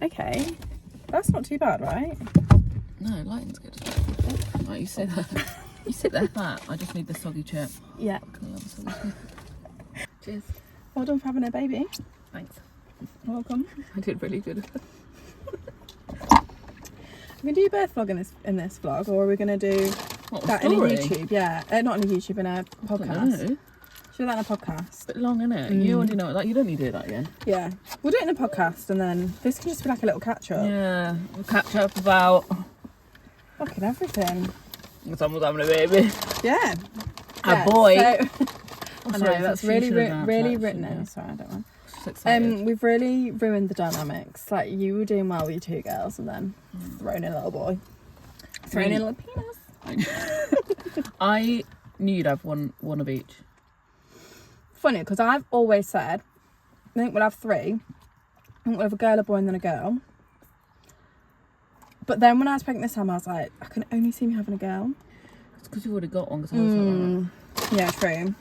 Okay. That's not too bad, right? No, lighting's good. Right, you sit there. You sit there flat. I just need the soggy chip. Yeah. I love the soggy chip. Cheers. Well done for having a baby. Thanks. Welcome. I did really good. We're gonna do a birth vlog in this vlog, or are we gonna do What, that in a YouTube? Yeah, not in a YouTube, in a podcast. Should Should we do that in a podcast? bit long, innit? You already know it. Like, you don't need to do that again. Yeah, we'll do it in a podcast, and then this can just be like a little catch up. Yeah, we'll catch up about Fucking everything. someone's having a baby. Yeah. A boy. So, Oh, I sorry, know that's really written. No, sorry, I don't mind. Just excited. We've really ruined the dynamics. Like, you were doing well with your two girls, and then thrown in a little boy, thrown in a little penis. I knew you'd have one of each. Funny, because I've always said, I think we'll have three. I think we'll have a girl, a boy, and then a girl. But then when I was pregnant this time, I was like, I can only see me having a girl. It's because you've already got one. Because I was like that. Yeah, true.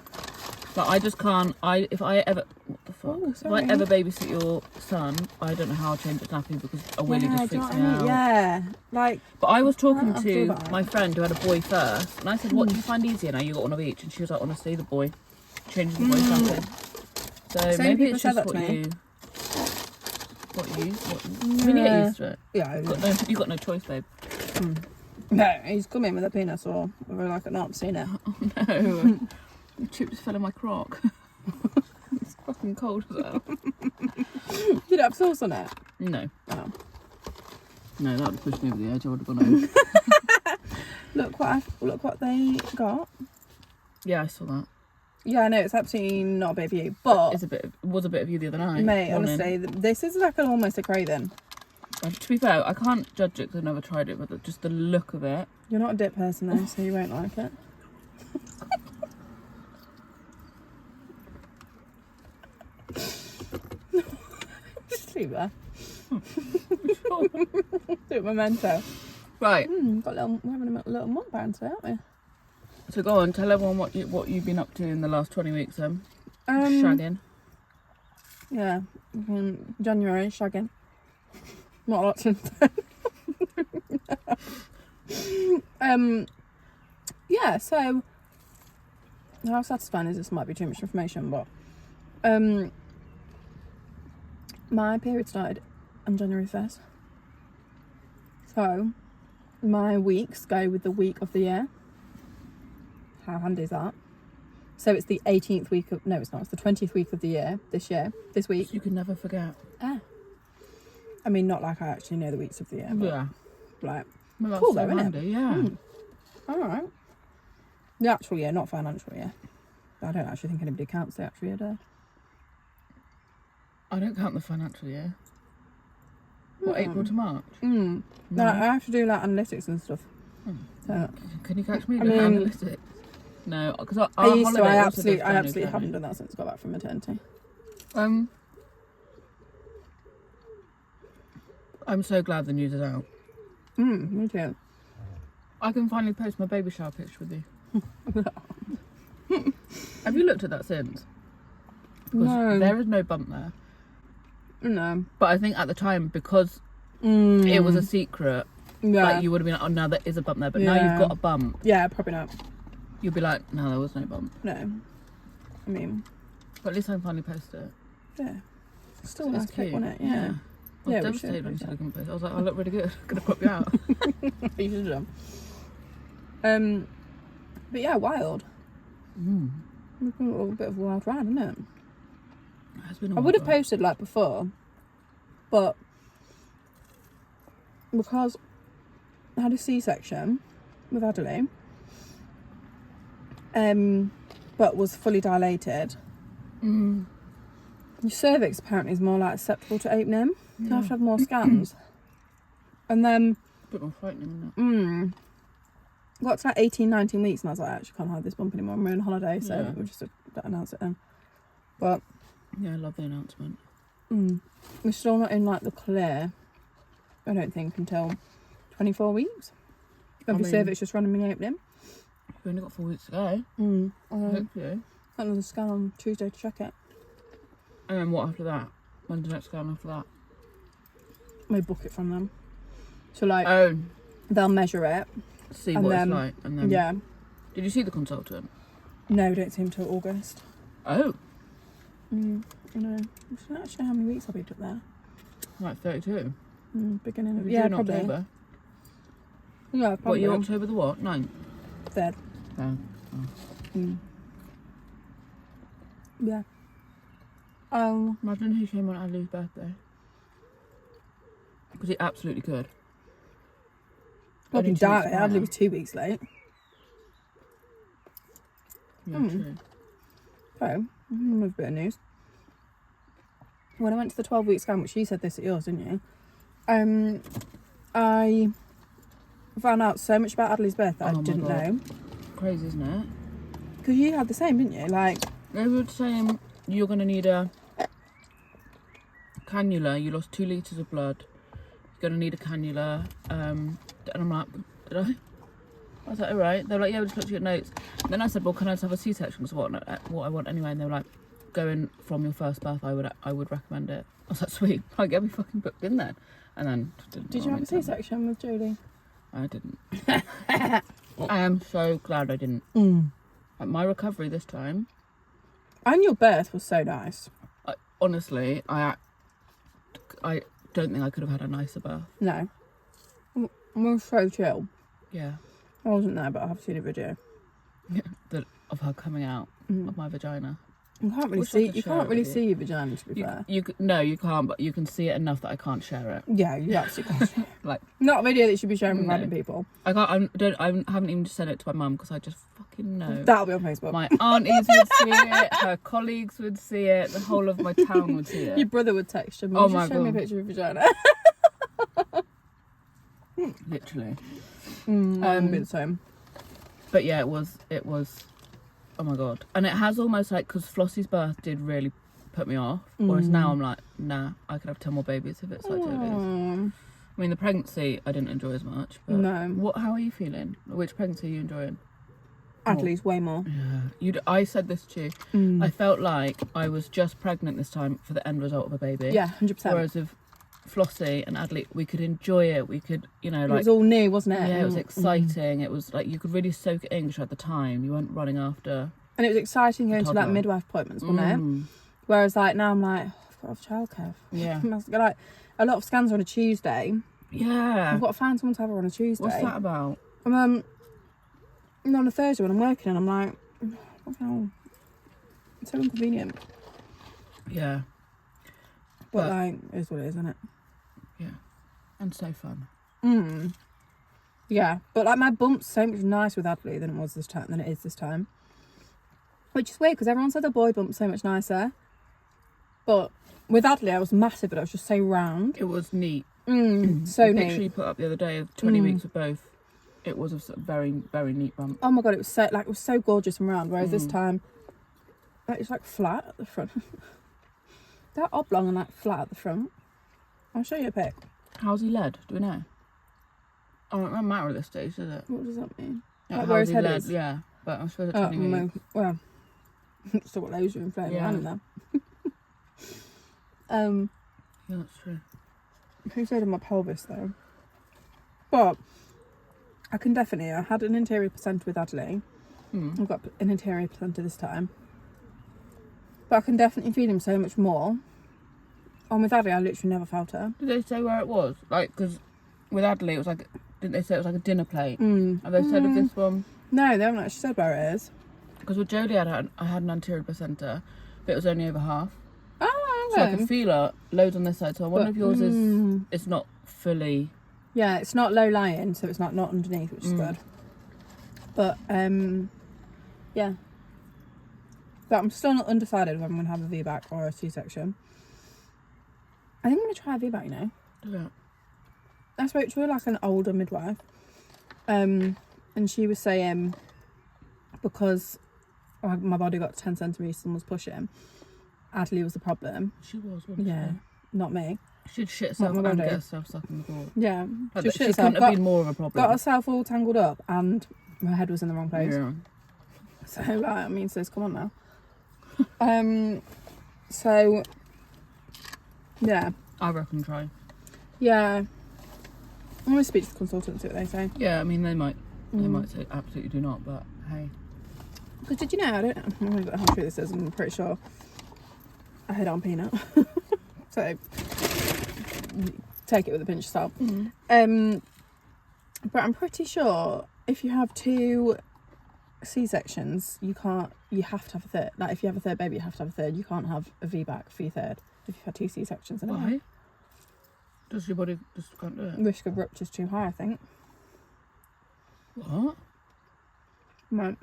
But I just can't. If I ever, what the fuck? Oh, if I ever babysit your son, I don't know how I'll change it nappy because a willy just do you freaks know me what I mean? out. Yeah, like, But I was talking I'll do to that. my friend who had a boy first, and I said, "What do you find easier now? You got one of each." And she was like, "Honestly, the boy, changing the boy's nappy." So Same maybe people it's said just that to me. what you. I mean, you get used to it. yeah. You got no choice, babe. No, he's coming with a penis, or whether like it not, I've seen it. No, the chip just fell in my crock. It's fucking cold as well. Did it have sauce on it? No. Oh. No, that would push me over the edge. I would have gone over. Look what they got. Yeah, I saw that. Yeah, I know it's absolutely not a bit of you, but It was a bit of you the other night. mate, Morning. honestly, this is like almost a craving. To be fair, I can't judge it because I've never tried it, but just the look of it. You're not a dip person though, so you won't like it. Just leave that. Do it memento. Right. We're having a little mukbang today, aren't we? So go on, tell everyone what you've been up to in the last 20 weeks then. Shagging. Yeah, January shagging. Not a lot since then. Yeah, so how satisfying is this? Might be too much information, but my period started on January 1st. So my weeks go with the week of the year. How handy is that? So it's the 18th week of, no it's not, it's the 20th week of the year, this week. You can never forget. I mean, not like I actually know the weeks of the year, but Yeah. like, Well, that's cool so though, isn't handy, yeah. alright. The actual year, not financial year. I don't actually think anybody counts the actual year, do they? I don't count the financial year. What, April to March? No, I have to do like analytics and stuff. So, Can you catch me I doing mean- analytics? No, because I used to, I absolutely haven't done that since I got back from maternity. I'm so glad the news is out. Me too. I can finally post my baby shower picture with you. Have you looked at that since? Because No. there is no bump there. No. But I think at the time, because it was a secret, Yeah. like you would have been like, oh, now there is a bump there. But now Yeah. you've got a bump, Yeah, probably not. you'll be like, no, there was no bump. No. I mean, But at least I can finally post it. yeah. Still a It's nice pic, cute. wasn't it? Yeah. Yeah. I was Yeah, we devastated should when you post said I that. couldn't post it. I was like, I look really good. Gonna pop you out. You should have done. But yeah, wild. It's been a little bit of a wild ride, isn't it? It's been a I while, would have though. posted like before, but because I had a C-section with Adelaide, but was fully dilated. Your cervix apparently is more like susceptible to opening. You have to have more scans. And then A bit more frightening, isn't it? got to like 18, 19 weeks and I was like, I actually can't hide this bump anymore. I'm on holiday, so Yeah. we'll just announce it then. But Yeah, I love the announcement. we're still not in like the clear, I don't think, until 24 weeks. Of your cervix just randomly opening. You've only got 4 weeks to go. Got another scan on Tuesday to check it. And then what after that? When's the next scan after that? We book it from them. So like Oh, they'll measure it. see And what then- it's like. And then, Yeah. Did you see the consultant? No, don't see him till August. Oh, I know. I don't actually know how many weeks I'll be up there. like 32. Beginning of We're due in probably. October. Yeah, What, probably. you October the what? 9th? Third. Oh. Yeah. Imagine he came on Adley's birthday. Because he absolutely could. Probably Only 2 doubt weeks it. Adley apart. was 2 weeks late. Yeah, true. So, with a bit of news. When I went to the 12-week scan, which you said this at yours, didn't you? I found out so much about Adley's birth that Oh I my didn't God. know. Crazy, isn't it? Because you had the same, didn't you? Like, They were saying you're going to need a cannula. You lost 2 litres of blood. You're going to need a cannula. And I'm like, did I? I was like, all right. They were like, yeah, we just looked at your notes. And then I said, well, can I just have a C-section? Because what I want anyway. And they were like, going from your first birth, I would recommend it. I was like, sweet. I'll get me fucking booked in then. And then did you have a C-section with Jodie? I didn't. I am so glad I didn't. Like, my recovery this time, And your birth was so nice. honestly, I don't think I could have had a nicer birth. No. It was so chill. Yeah. I wasn't there, but I have seen a video. Of her coming out of my vagina. You can't really Wish I see. could You share can't it really with you. see your vagina, to be fair. No, you can't, but you can see it enough that I can't share it. Yeah, you absolutely can't. Like, Not a video that you should be sharing with No. random people. I haven't even sent it to my mum because I just fucking know. That'll be on Facebook. My aunties would see it, her colleagues would see it, the whole of my town would see Your it. brother would text you. Oh Just my show me a God. picture of your vagina. Literally. I'm the same. But yeah, it was, oh my God. And it has almost like, because Flossie's birth did really put me off. Whereas now I'm like, nah, I could have 10 more babies if it's like Jodie's. I mean, the pregnancy I didn't enjoy as much. But No. how are you feeling? Which pregnancy are you enjoying? Adley's way more. Yeah. I said this to you. I felt like I was just pregnant this time for the end result of a baby. Yeah, 100%. Whereas with Flossie and Adley, we could enjoy it. We could, it was all new, wasn't it? yeah, it was exciting. It was like you could really soak it in because at the time you weren't running after. And it was exciting going to like Toddler. midwife appointments, wasn't it? Whereas like now I'm like, oh, I've got to have childcare. Yeah. Like a lot of scans are on a Tuesday. Yeah. I've got to find someone to have her on a Tuesday. What's that about? And on a Thursday when I'm working and I'm like, what the hell? It's so inconvenient. Yeah. But like, it is what it is, isn't it? Yeah. And so fun. Yeah, but like my bump's so much nicer with Adley than it is this time. Which is weird because everyone said the boy bump's so much nicer. But with Adley I was massive, but I was just so round. It was neat. So The picture neat. you put up the other day of 20 weeks of both. It was a very, very neat bump. Oh my god, it was so gorgeous and round. Whereas this time, like, it's like flat at the front. They're oblong and like flat at the front. I'll show you a pic. How's he led? Do we know? Oh, it doesn't matter at this stage, does it? What does that mean? Like, Like where how's his he head led? is? Yeah, but I'm supposed Oh, to 20 weeks. well, still got loads of inflated Yeah. around in there. Yeah, that's true. Who said in my pelvis though? But I can definitely. I had an anterior placenta with Adley. I've got an anterior placenta this time. But I can definitely feel him so much more. And with Adley, I literally never felt her. Did they say where it was? Like, because with Adley, it was like, didn't they say it was like a dinner plate? Have they said of this one? No, they haven't actually said where it is. Because with Jodie, I had an anterior placenta, but it was only over half. Oh, So I okay. could feel her loads on this side. So I wonder But- if yours is not fully. Yeah, it's not low lying, so it's not underneath, which is good. But yeah. But I'm still not undecided whether I'm gonna have a VBAC or a C-section. I think I'm gonna try a VBAC, you know. Yeah. I spoke to her like an older midwife. And she was saying because my body got 10 centimetres and was pushing, Adley was the problem. She was, wasn't Yeah. Not me. She'd shit herself What am I and gonna get do? herself stuck in the board. Yeah. Like, Just she shit couldn't herself. have been more of a problem. Got herself all tangled up and my head was in the wrong place. Yeah. So like, I mean, sis, come on now. So yeah, I reckon try. Yeah. I'm going to speak to the consultant, see what they say. Yeah, I mean, they might say absolutely do not, but hey. Because did you know, I don't know how true this is, I'm pretty sure I had on peanut. So, take it with a pinch of salt. But I'm pretty sure if you have 2 C-sections, you have to have a third. Like, if you have a third baby, you have to have a third. You can't have a VBAC for your third if you've had 2 C-sections. Why? Does your body just can't do it? Risk of rupture is too high, I think. What? Right.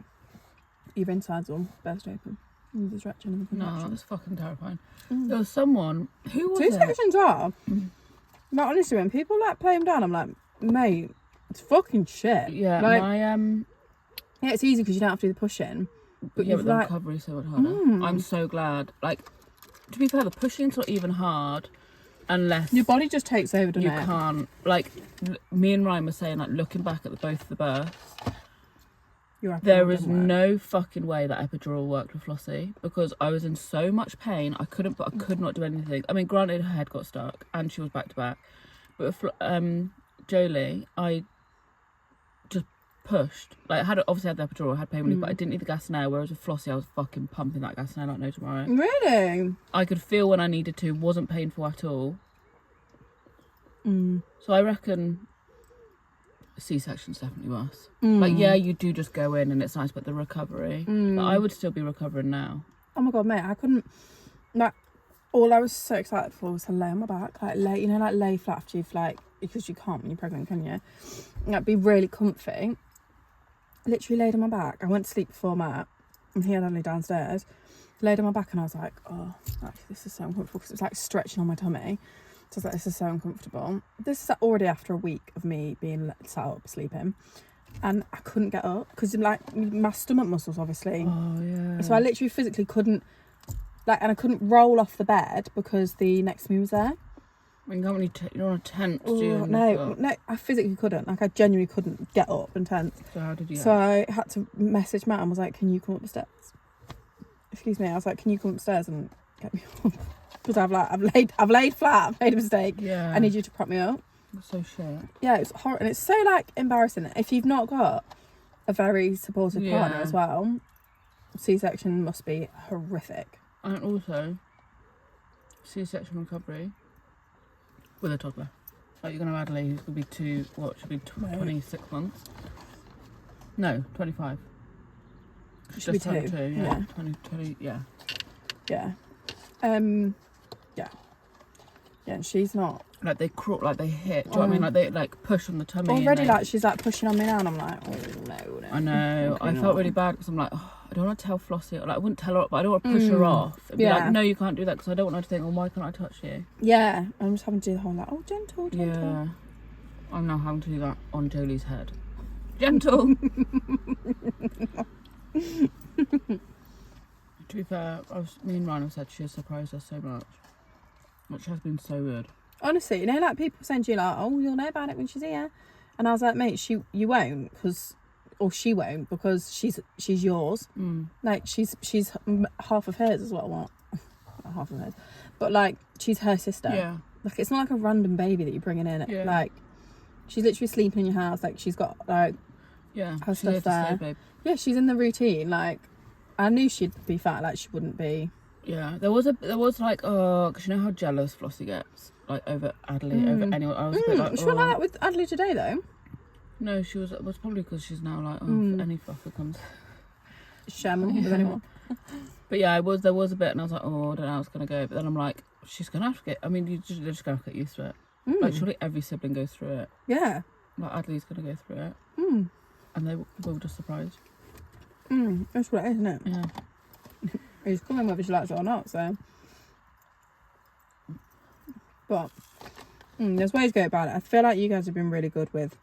Your insides all burst open. The stretching and the No, contraction. that's fucking terrifying. There was someone, who was it? C-sections are. Like, honestly, when people like play them down, I'm like, mate, it's fucking shit. Yeah, like, my yeah, it's easy because you don't have to do the pushing. But yeah, you've but the like, recovery is so much harder. I'm so glad. Like, to be fair, the pushing's not even hard unless your body just takes over, doesn't you it? can't. Like, me and Ryan were saying, like, looking back at both of the births, there is no fucking way that epidural worked with Flossie because I was in so much pain. I could not do anything. I mean, granted, her head got stuck and she was back to back, but with Jolie, I just pushed. Like, obviously had the epidural, had pain relief, but I didn't need the gas and air. Whereas with Flossie, I was fucking pumping that gas and air like no tomorrow. Really? I could feel when I needed to. Wasn't painful at all. So I reckon C-section's definitely worse. Like, yeah, you do just go in and it's nice, but the recovery. But I would still be recovering now. Oh my god, mate, I couldn't. Like, all I was so excited for was to lay on my back, like lay flat after you've because you can't when you're pregnant, can you? Like, be really comfy. Literally laid on my back. I went to sleep before Matt, and he had only downstairs. Laid on my back, and I was like, oh, actually, this is so uncomfortable because it was like stretching on my tummy. So I was like, this is so uncomfortable. This is already after a week of me being sat up sleeping. And I couldn't get up because, like, my stomach muscles, obviously. Oh, yeah. So I literally physically couldn't, and I couldn't roll off the bed because the next to me was there. I mean, you don't want to tense, do Oh, you? no, I physically couldn't. Like, I genuinely couldn't get up and tense. So how did you? So I had to message Matt and was like, can you come up the stairs? Excuse me. I was like, can you come upstairs and get me up? Because I've laid flat. I've made a mistake. Yeah. I need you to prop me up. That's so shit. Yeah, it's horrible, and it's so embarrassing. If you've not got a very supportive partner as well, C-section must be horrific. And also, C-section recovery with a toddler. Like, you're gonna have Adelaide, who's gonna be 26 months. No, 25. Should be 2. Yeah. 20, yeah. Yeah. Yeah, and she's not. Like, they crawl, like they hit. Do you know what I mean? Like, they push on the tummy. Already, she's pushing on me now, and I'm like, oh no. I know. Okay, I felt really bad because I'm like, oh, I don't want to tell Flossie. Like, I wouldn't tell her, but I don't want to push her off. And be like, no, you can't do that because I don't want her to think, oh, why can't I touch you? Yeah, I'm just having to do the whole gentle. Yeah. I'm now having to do that on Jolie's head. Gentle. To be fair, me and Ryan have said she has surprised us so much. Which has been so good. Honestly, people saying to you oh, you'll know about it when she's here. And I was like, mate, you won't she won't because she's yours. Like, she's half of hers as well. What? Not half of hers. But, she's her sister. Yeah. Like, it's not like a random baby that you're bringing in. Yeah. Like, she's literally sleeping in your house. Like, she's got, yeah, her stuff there. Babe. Yeah, she's in the routine. Like, I knew she'd be fat. Like, she wouldn't be. Yeah, there was because you know how jealous Flossie gets, like, over Adelaide, over anyone. I was a bit like, She wasn't like that with Adelaide today, though. No, she was. It was probably because she's now like, if any fucker comes. Shem with anyone. But yeah, there was a bit, and I was like, oh, I don't know how it's gonna go. But then I'm like, she's gonna have to get. I mean, they're just gonna have to get used to it. Like, surely every sibling goes through it. Yeah. Like, Adelaide's gonna go through it. And they will just surprise. That's what it is, isn't it? Yeah. He's coming whether she likes it or not, so. But there's ways to go about it. I feel like you guys have been really good with,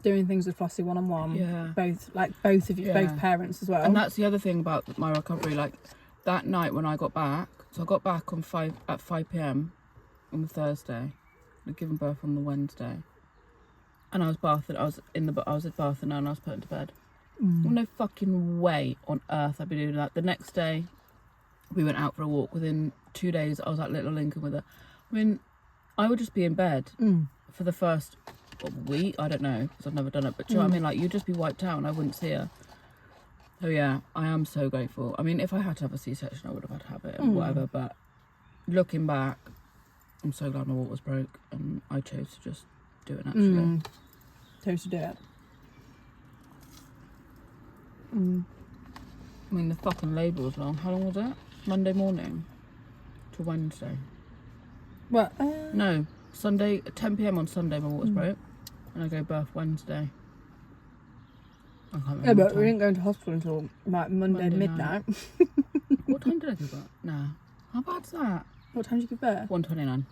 doing things with Flossie one-on-one. Yeah. Both of you, both parents as well. And that's the other thing about my recovery. Like, that night when I got back, so I got back at 5 p.m. on the Thursday. I'd given birth on the Wednesday. And I was at Bath and I was put into bed. Well, no fucking way on earth I'd be doing that. The next day, we went out for a walk within 2 days I was at Little Lincoln with her. I mean, I would just be in bed for the first week. I don't know, because I've never done it. But do you know what I mean? Like, you'd just be wiped out and I wouldn't see her. So yeah, I am so grateful. I mean, if I had to have a C-section, I would have had to have it and whatever. But looking back, I'm so glad my waters broke and I chose to just do it naturally. Chose to do it. I mean, the fucking labour was long. How long was it? Monday morning to Wednesday. What? No, Sunday, 10 p.m. on Sunday, my waters broke. And I gave birth Wednesday. I can't remember. Yeah, but the we time. didn't go into hospital until like Monday midnight. What time did I give birth? Nah. How bad's that? What time did you give birth? 1:29.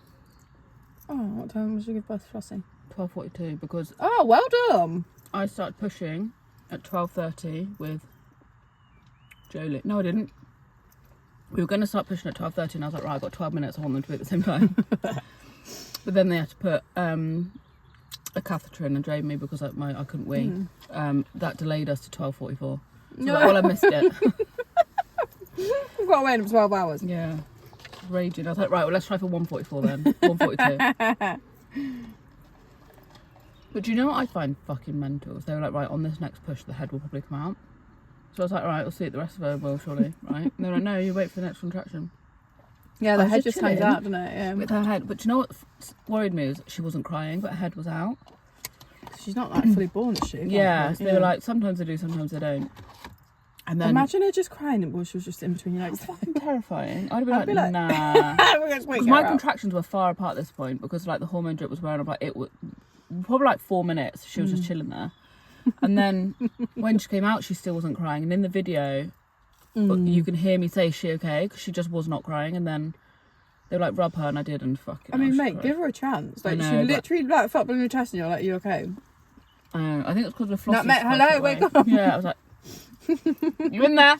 Oh, what time did you give birth to Flossie? 12:42, because Oh, well done. I started pushing at 12:30 with Jolie. No, I didn't. We were going to start pushing at 12:30 and I was like, right, I've got 12 minutes, I want them to be at the same time. But then they had to put a catheter in and drain me because I couldn't wee. That delayed us to 12:44. So well, I missed it. We've got to wait up 12 hours. Yeah. Raging. I was like, right, well, let's try for 1:44 then. 1:42. But do you know what I find fucking mental? They were like, right, on this next push, the head will probably come out. So I was like, right, we'll see it the rest of her will, surely, right? And they were like, no, you wait for the next contraction. Yeah, I the was head just just hangs chilling out, doesn't it? Yeah. With her head. But do you know what worried me is she wasn't crying, but her head was out. She's not like fully born, is she? Yeah, so they were like, sometimes they do, sometimes they don't. And then Imagine her just crying while she was just in between your legs. fucking terrifying. I'd I'd be be like, like, nah. We're going to wake Because her my up. contractions were far apart at this point because like the hormone drip was wearing off, like it was probably like 4 minutes. She was just chilling there. And then when she came out, she still wasn't crying. And in the video, you can hear me say, is she okay? Because she just was not crying. And then they were like, rub her, and I did, and fucking I mean, hell, she mate, cried. give her a chance. Like, I know, she but- literally like felt in your chest and you're like, you okay? I think it's because of the No, flossy. mate, hello, wake up. Yeah, I was like, you in there?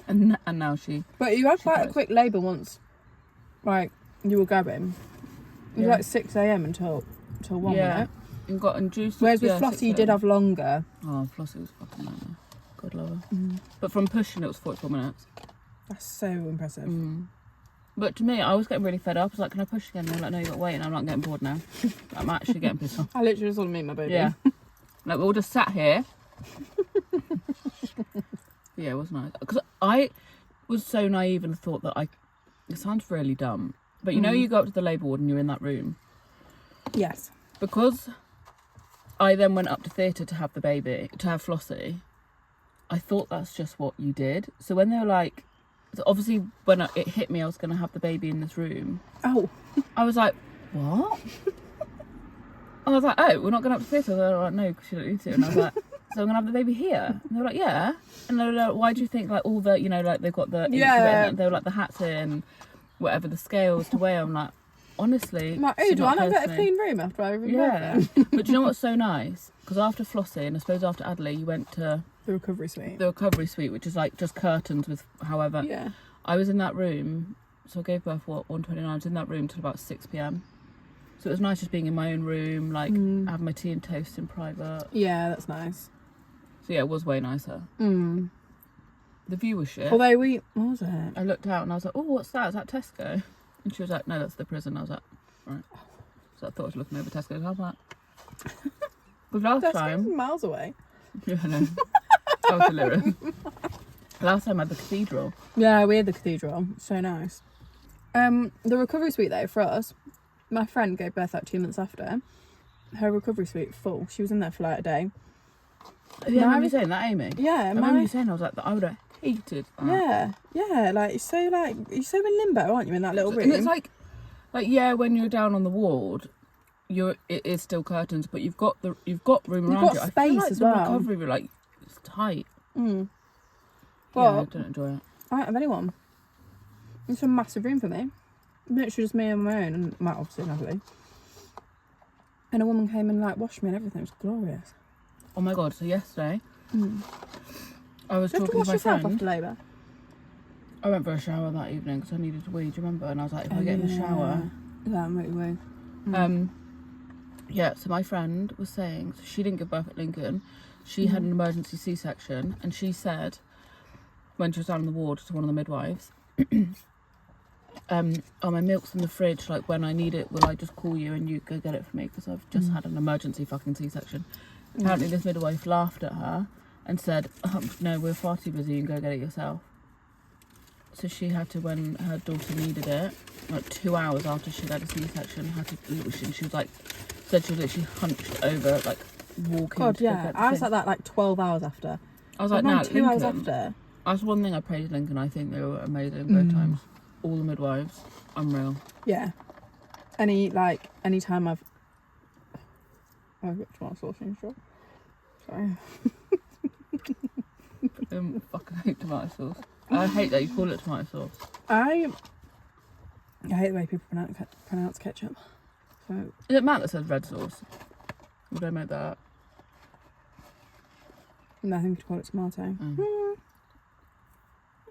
and now she. But you had quite a cried. quick labour once, like, you were grabbing. It was Yeah. like 6 a.m. until 1 minute. And got induced. Whereas with yeah, Flossie, you 6 did a.m. have longer. Oh, Flossie was fucking nightmare. God love her. But from pushing, it was 44 minutes. That's so impressive. But to me, I was getting really fed up. I was like, can I push again? And they're like, no, you got to wait. And I'm not getting bored now. I'm actually getting pissed off. I literally just want to meet my baby. Yeah. Like, we all just sat here. Yeah, it was nice. Because I was so naive and thought that it sounds really dumb. But you know, you go up to the labour ward and you're in that room. Yes. Because I then went up to theatre to have the baby, to have Flossie, I thought that's just what you did. So when they were like, so obviously when it hit me I was going to have the baby in this room, Oh. I was like, what? I was like, oh, we're not going up to theatre? They were like, no, because you don't need to. And I was like, so I'm going to have the baby here? And they were like, yeah. And they were like, why do you think like all the, you know, like they've got the Yeah. they were like the hats in, whatever, the scales to weigh. I'm like, honestly, I'm like, oh, should do I not not get a personally- clean room after I give Yeah. birth? But do you know what's so nice? Because after Flossie, and I suppose after Adelaide, you went to The recovery suite. the recovery suite, which is like just curtains with however. Yeah. I was in that room, so I gave birth, 1:29, I was in that room till about 6 p.m. So it was nice just being in my own room, like having my tea and toast in private. Yeah, that's nice. So yeah, it was way nicer. Mm. The view was shit. Although what was it? I looked out and I was like, oh, what's that? Is that Tesco? And she was like, no, that's the prison. I was like, right. So I thought I was looking over Tesco. How's that? Because last That's time... miles away. Yeah, I know. I was delirious. Last time I had the cathedral. Yeah, we had the cathedral. So nice. The recovery suite though, for us, my friend gave birth like 2 months after. Her recovery suite full. She was in there for like a day. Yeah, I My remember you re- saying that, Amy. Yeah, I remember you saying, I was like, I would have hated that. yeah. Like you're so in limbo, aren't you, in that little room? And it's like yeah, when you're down on the ward, it is still curtains, but you've got room You've around got you. I space feel like as the well. recovery room, like it's tight. Mm. Yeah, I But don't enjoy it. I don't have anyone. It's a massive room for me. Literally just me on my own, and Matt obviously Natalie. And a woman came and like washed me and everything. It was glorious. Oh my god! So yesterday, I was Do you have to talking wash to my yourself friend. after labour? I went for a shower that evening because I needed to wee. Do you remember? And I was like, if I get in the shower, Yeah, make way. yeah. So my friend was saying, so she didn't give birth at Lincoln. She had an emergency C-section, and she said when she was down in the ward to one of the midwives, oh, my milk's in the fridge, like when I need it, will I just call you and you go get it for me? Because I've just had an emergency fucking C-section. Apparently this midwife laughed at her and said, no, we're far too busy, you can go get it yourself. So she had to, when her daughter needed it, like 2 hours after she'd had a C-section, had to, she was like, said she was literally hunched over, like walking. God, to go yeah. get the I was thing. like that like 12 hours after. I was like, no, no, 2 hours Lincoln. after. That's one thing I praised Lincoln. I think they were amazing both times. All the midwives, unreal. Yeah. Anytime I've got tomato sauce in shop. Sorry. Fucking hate tomato sauce. I hate that you call it tomato sauce. I hate the way people pronounce ketchup. So Is it Matt that says red sauce? Would I make that up? nothing to call it tomato.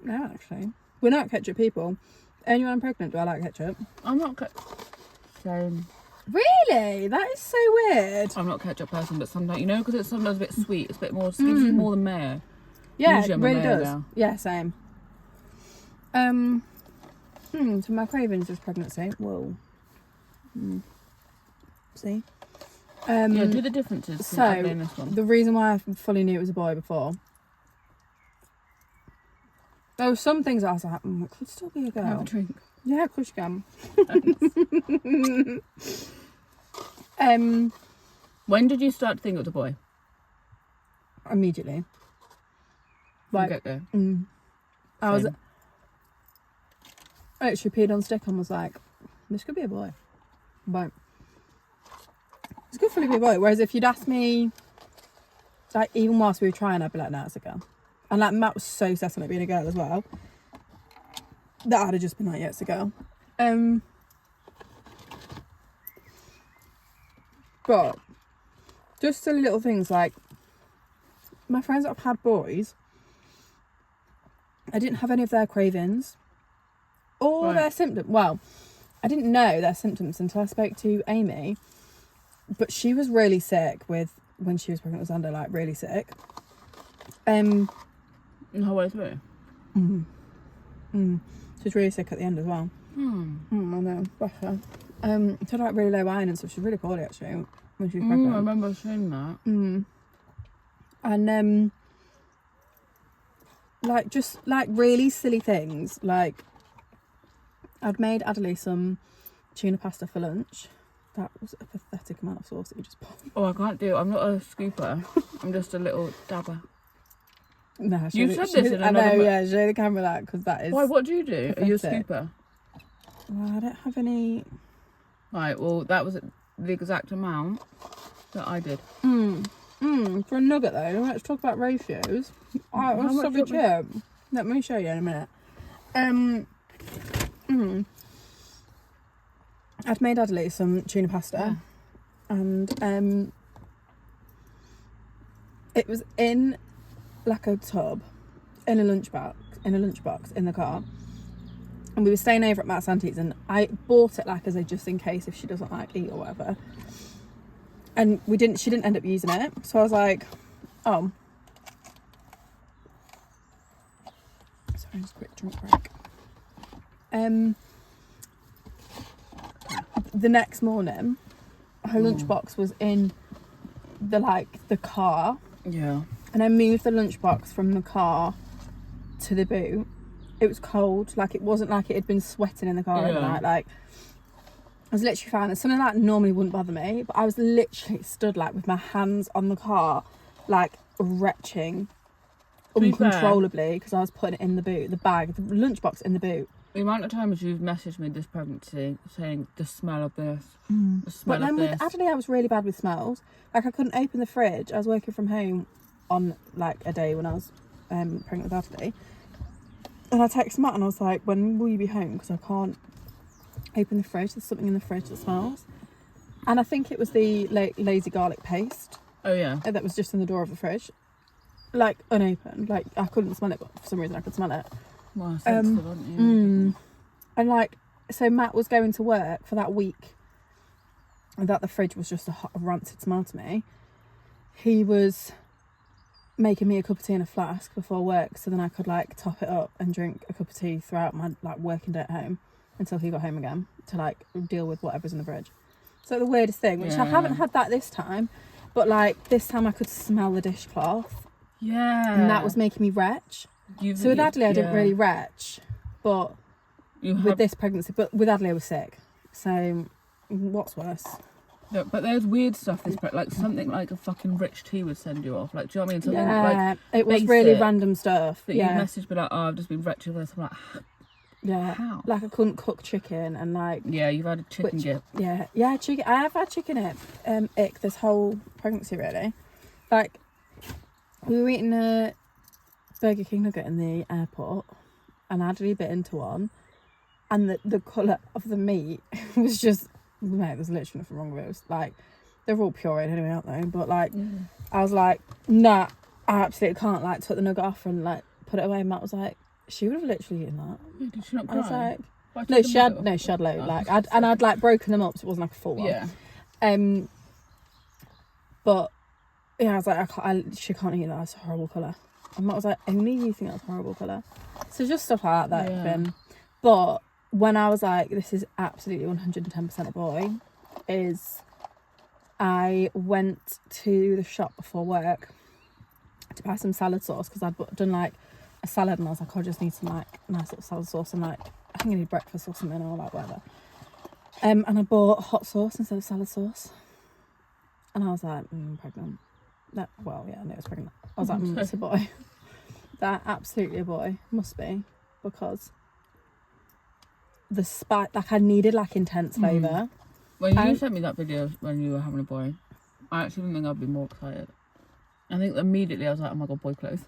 No, actually. We're not ketchup people. Anyone I'm pregnant, do I like ketchup? I'm not same. Really? That is so weird. I'm not a ketchup person, but sometimes, you know, because it's sometimes a bit sweet, it's a bit more, it gives you more than mayo. Yeah, Usually it I'm a really mayo does. now. Yeah, same. So my cravings is pregnancy. Whoa. See? Yeah, do the differences between Adelaide and this one. The reason why I fully knew it was a boy before, there were some things I was like, it could still be a girl. Have a drink. Yeah, of course you can. When did you start to think it was a boy? Immediately. From Like, get-go. I was Same. I actually peed on stick and was like, this could be a boy. But it's good for it to be a boy. Whereas if you'd asked me, like, even whilst we were trying, I'd be like, no, it's a girl. And like, Matt was so set on it being a girl as well, that I'd have just been like, yeah, it's a girl. But just silly little things like, my friends that have had boys, I didn't have any of their cravings or their symptoms. Well, I didn't know their symptoms until I spoke to Amy, but she was really sick when she was pregnant with Xander, like really sick. The whole way through? She was really sick at the end as well. I know, bless her. She had like really low iron and stuff. She was really poorly actually when she was pregnant. I remember seeing that. And like just like really silly things, like I'd made Adelaide some tuna pasta for lunch. That was a pathetic amount of sauce that you just put. Oh, I can't do it. I'm not a scooper. I'm just a little dabber. No, You said this in I know, another... yeah, show the camera that, because that is... Why, what do you do? Are you a pathetic. scooper? Well, I don't have any... Right, well, that was the exact amount that I did. For a nugget though, let's talk about ratios. How much Sorry, do you want chip. Let me show you in a minute. I'd made Adelaide some tuna pasta, and it was in like a tub, in a lunchbox in the car, and we were staying over at Matt's auntie's, and I bought it like as a just in case if she doesn't like eat or whatever. And she didn't end up using it, so I was like, oh. Sorry, just a quick drink break. The next morning, her lunchbox was in the car, Yeah. and I moved the lunchbox from the car to the boot. It was cold, like it wasn't like it had been sweating in the car overnight. Like I was literally fine. And something like that normally wouldn't bother me, but I was literally stood like with my hands on the car, like retching uncontrollably because I was putting it in the boot, the lunchbox in the boot. The amount of times you've messaged me this pregnancy saying the smell of this, the smell But then of this. with Adelaide, I was really bad with smells. Like I couldn't open the fridge. I was working from home on like a day when I was pregnant with Adelaide, and I texted Matt and I was like, "When will you be home? Because I can't open the fridge. There's something in the fridge that smells." And I think it was the lazy garlic paste Oh yeah. that was just in the door of the fridge, like unopened. Like I couldn't smell it, but for some reason I could smell it. Well, sensitive, aren't you? And like, so Matt was going to work for that week, and that the fridge was just a rancid smell to me. He was making me a cup of tea in a flask before work, so then I could like top it up and drink a cup of tea throughout my like working day at home until he got home again to like deal with whatever's in the fridge. So the weirdest thing, which I haven't had that this time, but like this time I could smell the dishcloth. Yeah. And that was making me retch. So with Adley I didn't really retch, but with this pregnancy, but with Adley I was sick. So what's worse? No, but there's weird stuff like something like a fucking rich tea would send you off. Like, do you know what I mean? Something like it was really random stuff. That you messaged me like, oh, I've just been retching with this. I'm like, how? Like I couldn't cook chicken and like. Yeah, you've had a chicken gip. Yeah, chicken. I have had chicken ick this whole pregnancy really. Like, we were eating a Burger King nugget in the airport, and I actually bit into one, and the colour of the meat was just. Mate, there's literally nothing wrong with it. It was like, they're all pureed anyway, aren't they? But like, I was like, nah, I absolutely can't. Like, took the nugget off and like put it away. And Matt was like, she would have literally eaten that. Yeah, did she not cry? I was like, no, she had loads. Oh. Like, I'd like broken them up, so it wasn't like a full one. Yeah. But yeah, I was like, she can't eat that. It's a horrible colour. And Matt was like, only you think that's a horrible colour. So just stuff like that. But when I was like, this is absolutely 110% a boy, is I went to the shop before work to buy some salad sauce because I'd done like a salad and I was like, I just need some like nice little salad sauce and like, I think I need breakfast or something or like whatever. And I bought hot sauce instead of salad sauce. And I was like, pregnant. I knew I was pregnant. I was like, it's a boy. That absolutely a boy. Must be. Because the spice, like I needed like intense flavour. When you sent me that video when you were having a boy, I actually didn't think I'd be more excited. I think immediately I was like, oh my god, boy clothes.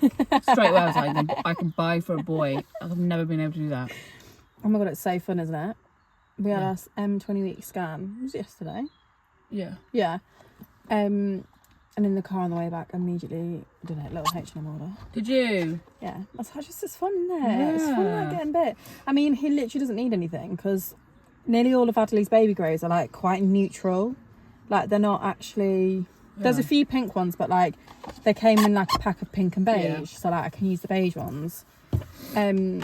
Straight away I was like, I can buy for a boy. I've never been able to do that. Oh my god, it's so fun, isn't it? We had our 20-week scan. Was it yesterday? Yeah. Yeah. And in the car on the way back, immediately did a little H&M order. Did you? Yeah. That's just as fun, isn't it? Yeah. It's fun like getting bit. I mean, he literally doesn't need anything because nearly all of Adley's baby grows are like quite neutral. Like they're not actually. There's a few pink ones, but like they came in like a pack of pink and beige, so like I can use the beige ones. So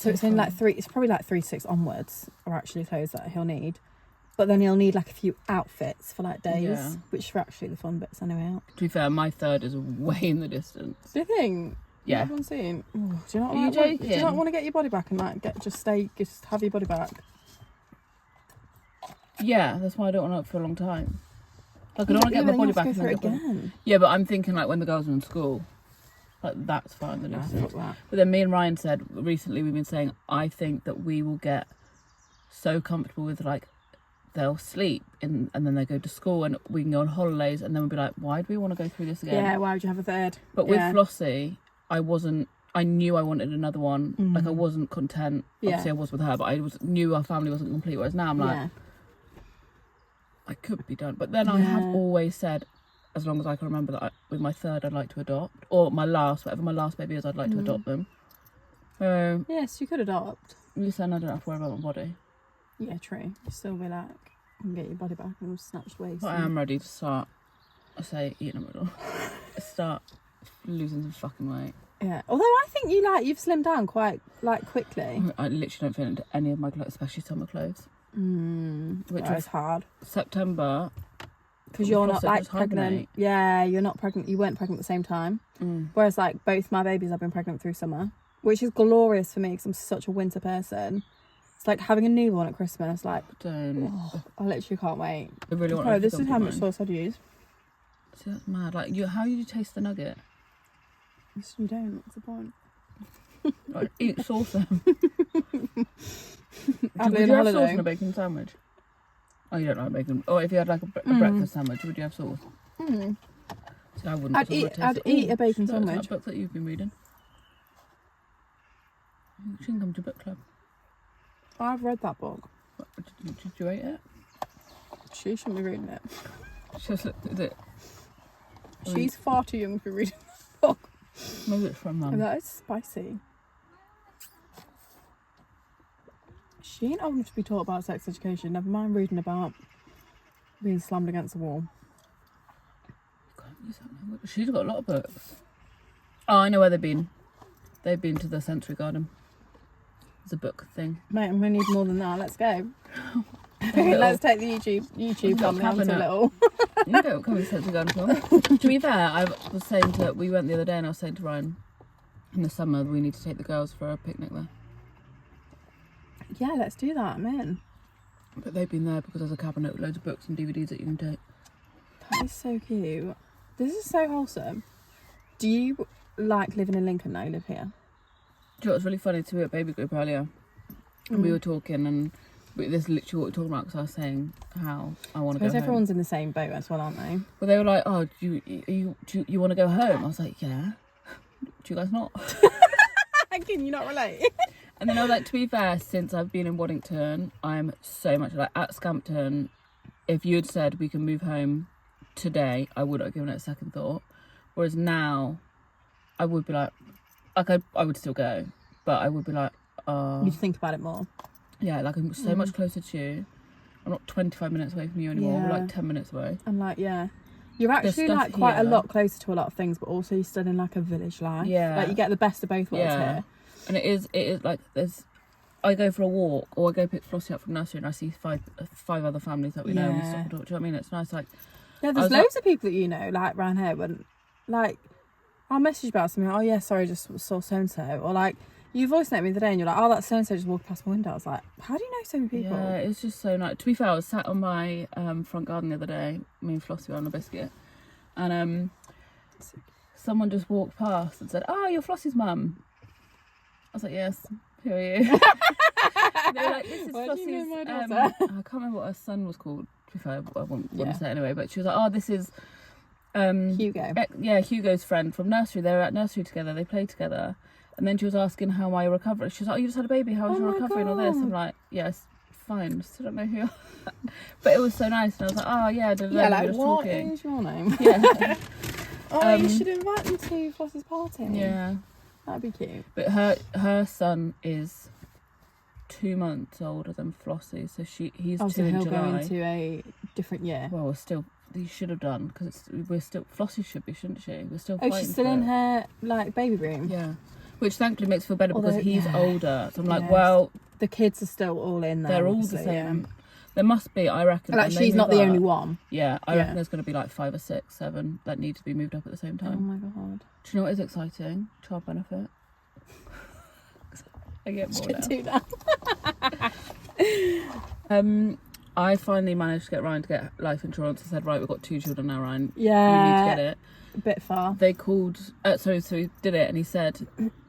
it's in like three. It's probably like 3 to 6 onwards are actually clothes that he'll need. But then he'll need like a few outfits for like days, which are actually the fun bits anyway. To be fair, my third is way in the distance. Do you think? Yeah. Everyone's seen. Do you not? Are you joking? Do you not want to get your body back and like just have your body back? Yeah, that's why I don't want to look for a long time. Like I don't want to get my body back and then again. Yeah, but I'm thinking like when the girls are in school, like that's fine. The distance. That. But then me and Ryan said recently we've been saying I think that we will get so comfortable with like. They'll sleep and then they go to school and we can go on holidays and then we'll be like, why do we want to go through this again? Yeah, why would you have a third? But with Flossie, I knew I wanted another one. Like I wasn't content. Obviously I was with her, but I knew our family wasn't complete. Whereas now I'm like, I could be done. But then I have always said, as long as I can remember that with my third I'd like to adopt. Or whatever my last baby is, I'd like to adopt them. Yes, you could adopt. You said I don't have to worry about my body. Yeah, true. You still be like, you can get your body back and snatched waist. But I am ready to start, eating a middle. Start losing some fucking weight. Yeah. Although I think you've slimmed down quite like quickly. I literally don't fit into any of my clothes, especially summer clothes. Which was hard. September. Because you're not like pregnant. Yeah, you're not pregnant. You weren't pregnant at the same time. Whereas like both my babies have been pregnant through summer, which is glorious for me because I'm such a winter person. It's like having a newborn at Christmas. Like, I literally can't wait. I really want. This is how much sauce I'd use. See, that's mad. Like, how do you taste the nugget? You don't. What's the point? Like, eat sauce then. Would you have sauce in a bacon sandwich? Oh, you don't like bacon. Or if you had like a breakfast sandwich, would you have sauce? So I wouldn't. I'd eat a bacon sandwich. That book that you've been reading. You shouldn't come to book club. I've read that book. Did you rate it? She shouldn't be reading it. Is it? She's far too young to be reading that book. Maybe it's from Mum. That is spicy. She ain't old enough to be taught about sex education. Never mind reading about being slammed against the wall. You can't use that She's got a lot of books. Oh, I know where they've been. They've been to the Sensory Garden. It's a book thing. Mate, I'm going to need more than that. Let's go. Little- Let's take the YouTube got family onto a cabinet. little. You don't come to Sensory Garden Club. To be fair, I was saying to, we went the other day and I was saying to Ryan, in the summer we need to take the girls for a picnic there. Yeah, let's do that. I'm in. But they've been there because there's a cabinet with loads of books and DVDs that you can take. That is so cute. This is so wholesome. Do you like living in Lincoln now? You live here? Do you know what's really funny? To me at baby group earlier, and we were talking, and this is literally what we're talking about, because I was saying how I want to go Because home. everyone's in the same boat as well, aren't they? Well, they were like, "Oh, do you want to go home?" I was like, "Yeah." Do you guys not? Can you not relate? And then I was like, to be fair, since I've been in Waddington, I'm so much like at Scampton. If you had said we can move home today, I would have given it a second thought. Whereas now, I would be like I would still go, but I would be like, You'd think about it more. yeah, like I'm so much closer to you. I'm not 25 minutes away from you anymore. We're Yeah. like 10 minutes away. I'm like, yeah. You're actually stuff like quite a here. lot closer to a lot of things, but also you're still in like a village life. Yeah. Like you get the best of both worlds Yeah. here. And it is like I go for a walk or I go pick Flossie up from nursery and I see five other families that we know and we stop and talk. Do you know what I mean? It's nice. Like, Yeah, there's was like- loads of people that you know, like round here. When like I'll message about something. Oh yeah, sorry, just saw so and so. Or like you voice note me the other day and you're like, oh, that's so and so just walked past my window. I was like, how do you know so many people? yeah, it's just so nice. To be fair, I was sat on my front garden the other day, me and Flossie were on a biscuit, and someone just walked past and said, "Oh, you're Flossie's mum." I was like, "Yes, who are you?" They were like, "This is Why do you know Flossie's." my daughter? I can't remember what her son was called. To be fair, I wouldn't Yeah. say it anyway. But she was like, "Oh, this is." Hugo. Yeah, Hugo's friend from nursery. They were at nursery together. They played together. And then she was asking how my recovery. She was like, "Oh, you just had a baby. How was Oh your my recovery and all this?" God. I'm like, "Yes, fine. Still don't know who you are." But it was so nice. And I was like, "Oh, yeah, Yeah, like we were just what talking." is your name? Yeah. Oh, you should invite them to Floss's party. Yeah. That'd be cute. But her son is 2 months older than Flossie. So he's Oh, 2 so in he'll go July. into a different year. Well, we're still... You should have done, because we're still... Flossie should be, shouldn't she? We're still Oh, fighting she's still for in it. her like baby room. Yeah. Which thankfully makes me feel better because Although- he's yeah. older. So I'm like, Yes. well, The kids are still all in there. they're all the obviously, same. There must be, I reckon. Like when they she's not move the up- only one. Yeah, I Yeah. reckon there's going to be like 5 or 6, 7 that need to be moved up at the same Oh time. my god. Do you know what is exciting? Child benefit. I get more Should now. do that. I finally managed to get Ryan to get life insurance. I said, right, we've got 2 children now, Ryan. Yeah. You need to get it. A bit far. They called, so he did it, and he said,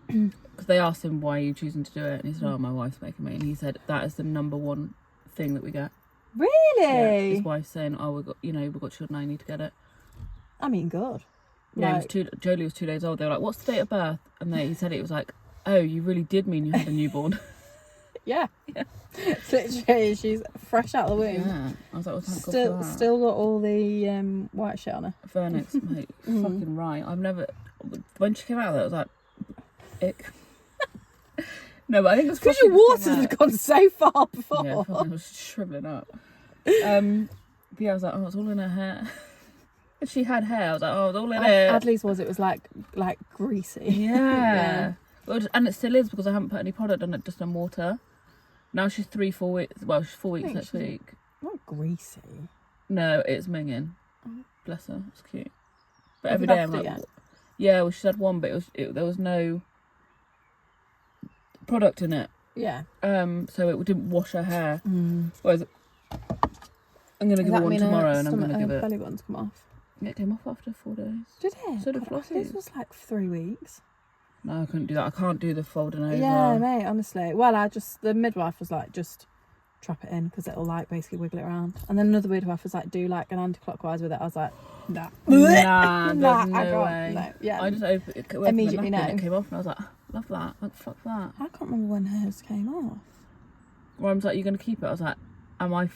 because they asked him, why are you choosing to do it? And he said, oh, my wife's making me. And he said, that is the number one thing that we get. Yeah, Really? his wife's saying, oh, we've got children, I need to get it. I mean, good. Yeah, Like, Jolie was 2 days old. They were like, what's the date of birth? And he said it was like, oh, you really did mean you had a newborn. yeah. Literally, she's fresh out of the womb. Yeah. I was like, well, thank God for that. Still got all the white shit on her. Vernix, mate, fucking right. I've never, when she came out of there, I was like, ick. No, but I think it's Because your waters had gone so far before. Yeah, fucking, I was shriveling up. But yeah, I was like, oh, it's all in her hair. And she had hair. I was like, oh, it's all in it. Adley's it was like greasy. Yeah. Well, and it still is because I haven't put any product on it, just on water. Now she's 3-4 weeks. Well, she's 4 weeks Thanks, next week. Not greasy. No, it's minging. Bless her. It's cute. But Have every you day I'm bathed like, it yet? yeah, well, she had one, but there was no product in it. Yeah. So it didn't wash her hair. Whereas I'm gonna give her one tomorrow, and I'm gonna give it. belly buttons come off. It came off after 4 days. Did it? So did God, Flossie's. This was like 3 weeks. No, I couldn't do that. I can't do the folding over. Yeah, mate. Honestly, well, the midwife was like, just trap it in because it'll like basically wiggle it around. And then another midwife was like, do like an anti-clockwise with it. I was like, nah, Nah, there's Nah, no I can't. way. No, yeah. I just opened it. Immediately And no. it came off, and I was like, love that. Like, fuck that. I can't remember when hers came off. Ryan was like, you gonna keep it? I was like, am I?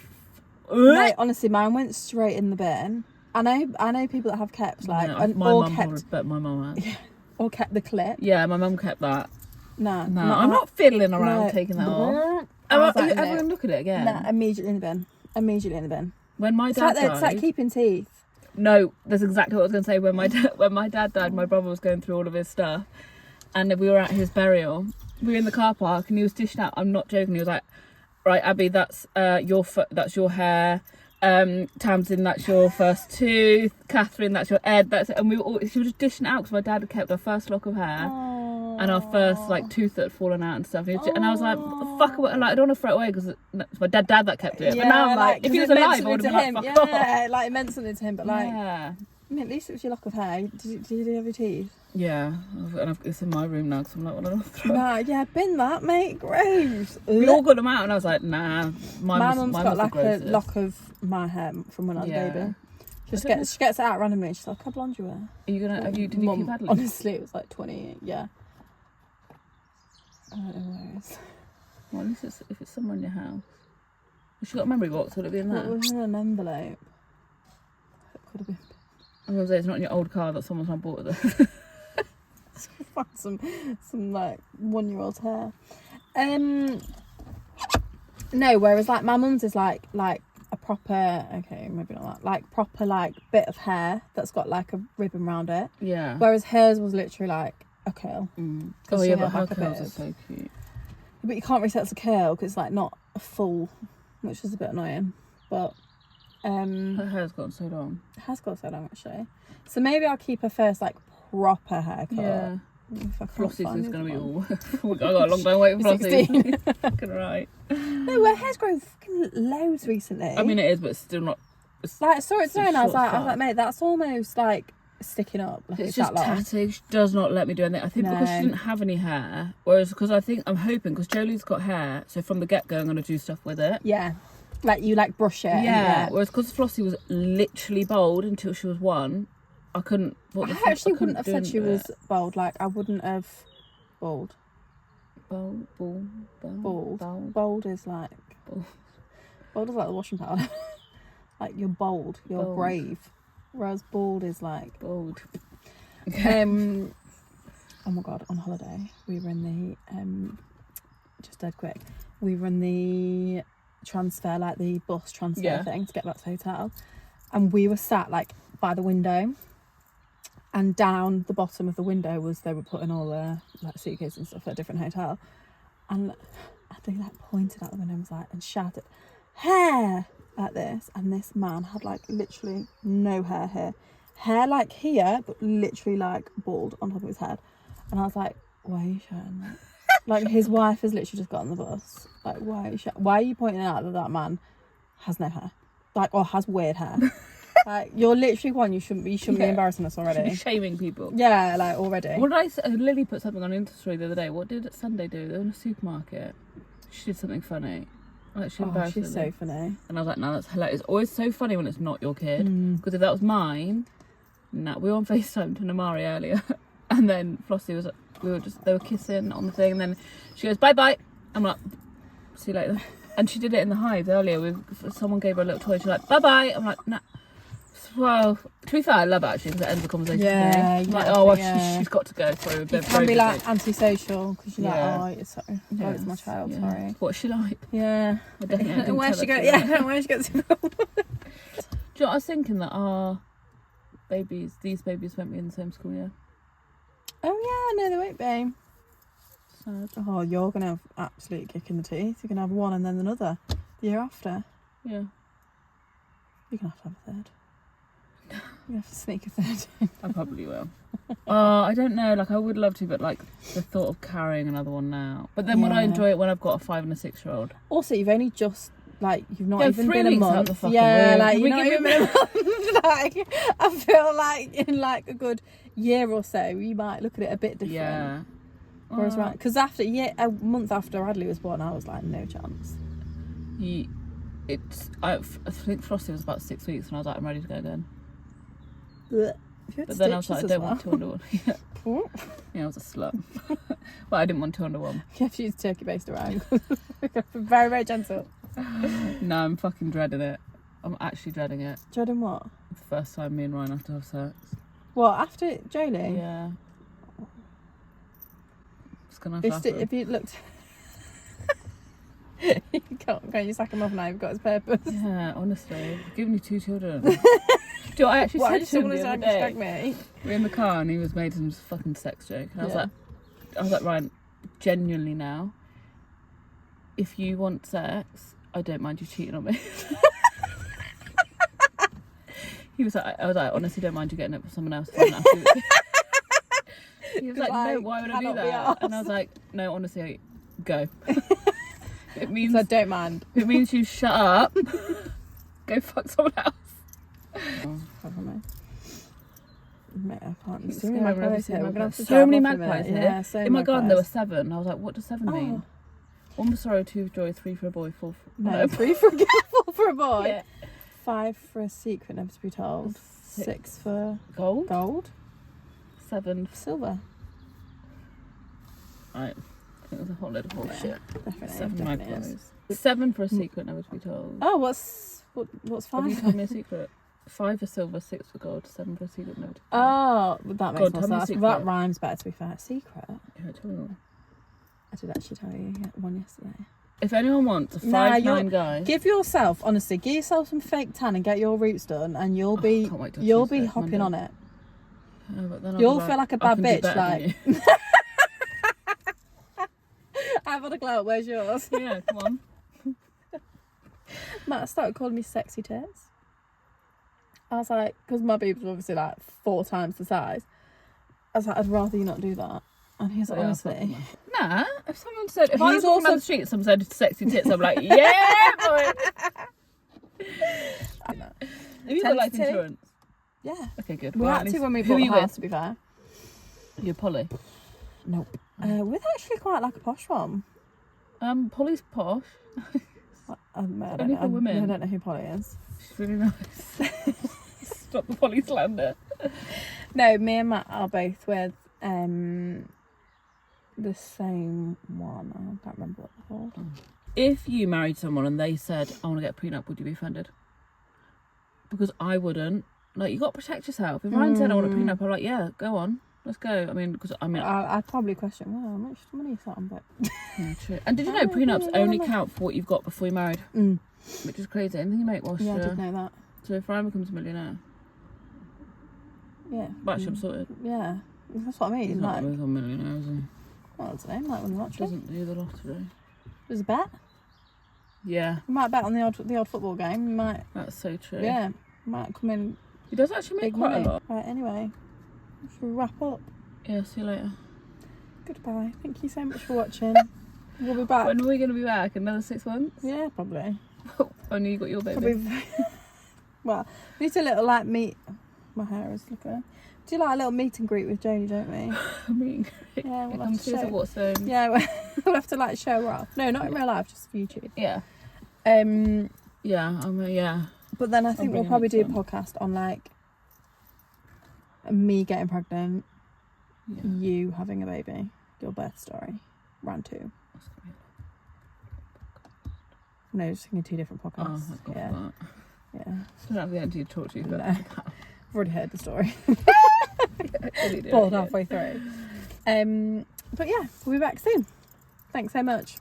Mate, honestly, mine went straight in the bin. I know people that have kept like No, and my or mum kept probably, but my mum has. or kept the clip. Yeah, my mum kept that. Nah, No, I'm not fiddling around no. taking that off. I was like, no. Everyone look at it again. Nah, immediately in the bin. Immediately in the bin. When my It's dad like, it's like died, keeping teeth. No, that's exactly what I was going to say. When my dad died, my brother was going through all of his stuff, and we were at his burial. We were in the car park, and he was dishing out. I'm not joking. He was like, "Right, Abby, that's your hair. Tamsin, that's your first tooth. Catherine, that's your head. And she was just dishing out because my dad had kept her first lock of hair." And our first like tooth that had fallen out and stuff, and I was like, "Fuck!" Like, I don't want to throw it away because it's my dad that kept it. Yeah, but now I'm like, if he was alive, I would have been like, "Fuck off." Yeah, like it meant something to him, but like, Yeah. I mean, at least it was your lock of hair. Did you have your teeth? Yeah, and it's in my room now because I'm like, "What do I throw?" Nah, yeah, bin that, mate. Gross. We all got them out, and I was like, "Nah." My mum's got like a grossest. lock of my hair from when I was a baby. She gets it out randomly. She's like, "How blonde you were?" Are you gonna? Did you keep Adelaide? Honestly, it was like 20. Yeah. I don't know where it is. Well, at least if it's somewhere in your house. Has she got a memory box? Would it be in there? It was in an envelope. It could have been. I was gonna say it's not in your old car that someone's not bought it. Find some like 1-year-old's hair. No, whereas like my mum's is like a proper, okay, maybe not that, like proper like bit of hair that's got like a ribbon around it. Yeah. Whereas hers was literally like a curl. Oh yeah, but her like curls are so cute. But you can't really say it's a curl because it's like not a full, which is a bit annoying. But her hair's gotten so long. it has got so long actually. So maybe I'll keep her first like proper haircut. Yeah. If I can't Flossie's find is it going to be one. all... I got a long time waiting for Flossie. 16. Fucking right. No, her hair's grown fucking loads recently. I mean, it is, but it's still not... like I saw it today and I was short like, style. mate, that's almost like sticking up. Like It's that just long. tatty. She does not let me do anything. I think because she No. didn't have any hair. Whereas, because I'm hoping, because Jolie's got hair, so from the get-go I'm going to do stuff with it. Yeah. Like you like brush it. Yeah. Whereas because Flossie was literally bald until she was 1, I couldn't... I actually wouldn't have said she was bald. Like I wouldn't have... Bald. Bald is like... Bald is like the washing powder. Like you're bold. You're Bold. brave. Whereas bald is like... Bald. Oh my god, on holiday we were in the just dead quick, we were in the transfer, like the bus transfer thing to get back to the hotel, and we were sat like by the window, and down the bottom of the window was they were putting all the like suitcases and stuff at a different hotel, and they like pointed out the window and was like and shouted hair like this, and this man had like literally no hair here, hair like here but literally like bald on top of his head, and I was like, why are you shouting that? Like his wife has literally just got on the bus. Like why are you pointing out that man has no hair, like, or has weird hair? Like you're literally one, you shouldn't be embarrassing us already. Shaming people. Yeah, like already. What did I say? Lily put something on Insta story the other day. What did Sunday do? They were in a supermarket. She did something funny. Like she embarrassed she's Lily. so funny. And I was like, no, that's hilarious. It's always so funny when it's not your kid. Because if that was mine, no. We were on FaceTime to Namari earlier, and then Flossie was, they were kissing on the thing, and then she goes, bye bye. I'm like, see you later. And she did it in the Hive earlier. Someone gave her a little toy. She's like, bye bye. I'm like, nah. Well, to be fair, I love it actually because it ends the conversation. Yeah, for me. Like, oh, well, she's got to go for a bit. You can be like antisocial because you're Yeah. like, oh, it's sorry, oh, it's my child, Yeah. sorry. What's she like? Yeah. I didn't Where tell she her go? to. Yeah, where she goes. Do you know what I was thinking? That our these babies won't be in the same school year. Oh yeah, no, they won't be. Sad. Oh, you're gonna have absolute kick in the teeth. You're gonna have one and then another the year after. Yeah. You're gonna have a third. You're gonna have to sneak a third in. I probably will. I don't know. Like I would love to, but like the thought of carrying another one now. But then would I Yeah. enjoy it when I've got a 5 and a 6-year-old? Also, you've only just like you've not Yeah, even 3 been a weeks out month. the fucking Yeah, womb. like We you're not give even been a month. Like I feel like in like a good year or so, you might look at it a bit different. Yeah. Whereas right, because a month after Adley was born, I was like, no chance. I think Frosty was about 6 weeks, and I was like, I'm ready to go again. Blech. But then I was like, I don't want 2 under 1. Well. Yeah, I was a slut. But I didn't want 2 under 1. You have to use turkey based around. Very, very gentle. No, I'm fucking dreading it. I'm actually dreading it. Dreading what? The first time me and Ryan have to have sex. What, after Jolie? Yeah. It's gonna have to happen. If you looked... you can't you sack him off now, you've got his purpose. Yeah, honestly. I've given you 2 children. Do you know what I actually Why said did to him someone the other distract day? me? We were in the car and he was making some fucking sex joke. And Yeah. I was like, Ryan, genuinely now, if you want sex, I don't mind you cheating on me. I was like, honestly, don't mind you getting it with someone else. He was like, no, why would I do cannot be that? And I arsed. was like, no, honestly, go. It means So I don't mind. it means you shut up, go fuck someone else. Mate, I can't It's see scary my when I clothes see here. We're magpies. gonna have to So many drive off in a magpies minute. here. Yeah, so In my garden, there were magpies. 7. I was like, what does 7 mean? 1 for sorrow, 2 for joy, 3 for a boy, 4 for... No, 3 for a girl, 4 for a boy. Yeah. 5 for a secret never to be told. 6 6 for gold. gold. 7 for... Silver. Right. I think it was a whole load of bullshit. Definitely. 7 definitely magpies. is. 7 for a secret never to be told. Oh, what's Have you 5? told me a secret? 5 for silver, 6 for gold, 7 for a secret never to be told. Oh, that makes God, more tell me a sense. secret. That rhymes better, to be fair. Secret. Yeah, tell me more. I did actually tell you one yesterday. If anyone wants a Nah, 5'9" guy... Give yourself, honestly, give yourself some fake tan and get your roots done, and you'll be can't wait till you'll Tuesday, be hopping Monday. on it. but then I'll You'll be feel like a I bad can do bitch, better than like- you. I've had a glow. Where's yours? Yeah, come on. Matt started calling me sexy tits. I was like, because my boobs were obviously like 4 times the size. I was like, I'd rather you not do that. And he's like, Yeah, honestly. Nah, if someone said, if I He's was walking down also- the street and someone said sexy tits, I'm like, yeah, boy. Have you got life 10 to 2? insurance? Yeah. Okay, good. We Well, at had to least- when we who bought are the you house, with? to be fair. You're Polly. Nope. With actually quite like a posh one. Polly's posh. I don't Only know. for women. I don't know who Polly is. She's really nice. Stop the Polly slander. No, me and Matt are both with the same one. I can't remember what they're called. If you married someone and they said, I want to get a prenup, would you be offended? Because I wouldn't. Like, you got to protect yourself. If Ryan said, I want a prenup, I'm like, yeah, go on. Let's go. I mean, because I'd probably question, well, how much money is that on? But yeah, true. And did you know prenups only count for what you've got before you're married? Which is crazy. Anything you make whilst yeah, I you're... did know that. So if Ryan becomes a millionaire, Yeah. well, actually, I'm sorted. Yeah, that's what I mean. He's not Like, going to become a millionaire, is he? well, it's name like when the lottery. Doesn't do the lottery. There's a bet. Yeah, You might bet on the odd football game. You might, that's so true. yeah, might come in He does actually make big quite money. a lot. Right. Anyway, should we wrap up? Yeah, see you later. Goodbye. Thank you so much for watching. We'll be back. When are we going to be back? Another 6 months? Yeah, probably. Only you got your baby. Probably. Well, we need a little like meet. My hair is looking. Do like a little meet and greet with Jodie, don't we? I mean, Yeah, we'll come have to see us at show. Waterstones. Yeah, we'll have to like show her off. No, not in real life, just for YouTube. Yeah. Yeah, yeah. But then I think bring we'll probably do a him podcast on like me getting pregnant, Yeah. you having a baby, your birth story, round 2. That's gonna be No, just thinking 2 different Oh, podcasts. thank God Yeah, for that. yeah. I don't have the energy to talk to you. But No. I've already heard the story. really do. Bored halfway through. But yeah, we'll be back soon. Thanks so much.